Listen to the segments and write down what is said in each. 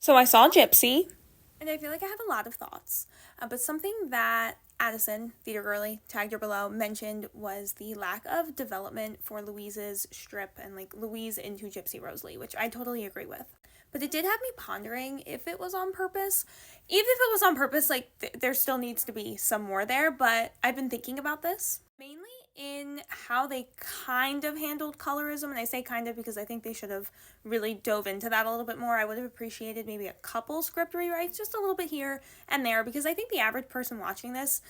So I saw Gypsy, and I feel like I have a lot of thoughts. But something that Addison, Theater Girly, tagged her below, mentioned was the lack of development for Louise's strip and like Louise into Gypsy Rose Lee, which I totally agree with. But it did have me pondering if it was on purpose. Even if it was on purpose, like there still needs to be some more there, but I've been thinking about this. Mainly in how they kind of handled colorism, and I say kind of because I think they should have really dove into that a little bit more. I would have appreciated maybe a couple script rewrites, just a little bit here and there, because I think the average person watching this,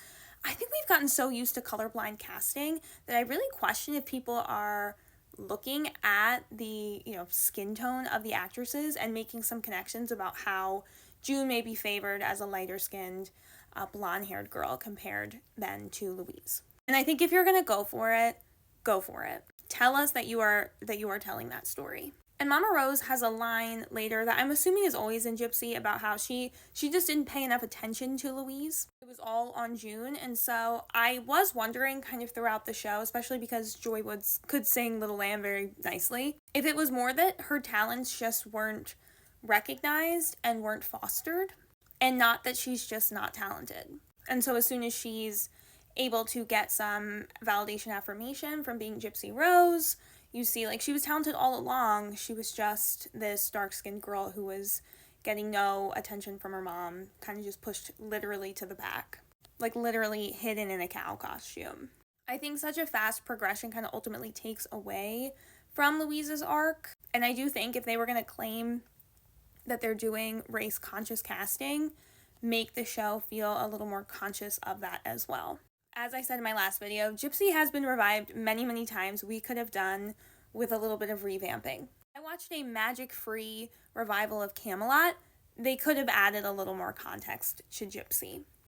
I think we've gotten so used to colorblind casting that I really question if people are looking at the skin tone of the actresses and making some connections about how June may be favored as a lighter skinned blonde haired girl compared then to Louise. And I think if you're going to go for it, go for it. Tell us that you are telling that story. And Mama Rose has a line later that I'm assuming is always in Gypsy about how she just didn't pay enough attention to Louise. It was all on June. And so I was wondering kind of throughout the show, especially because Joy Woods could sing Little Lamb very nicely, if it was more that her talents just weren't recognized and weren't fostered, and not that she's just not talented. And so as soon as she's able to get some validation affirmation from being Gypsy Rose, you see like she was talented all along. She was just this dark-skinned girl who was getting no attention from her mom, kind of just pushed literally to the back, like literally hidden in a cow costume. I think such a fast progression kind of ultimately takes away from Louise's arc, and I do think if they were going to claim that they're doing race-conscious casting, make the show feel a little more conscious of that as well. As I said in my last video, Gypsy has been revived many, many times. We could have done with a little bit of revamping. I watched a magic-free revival of Camelot. They could have added a little more context to Gypsy.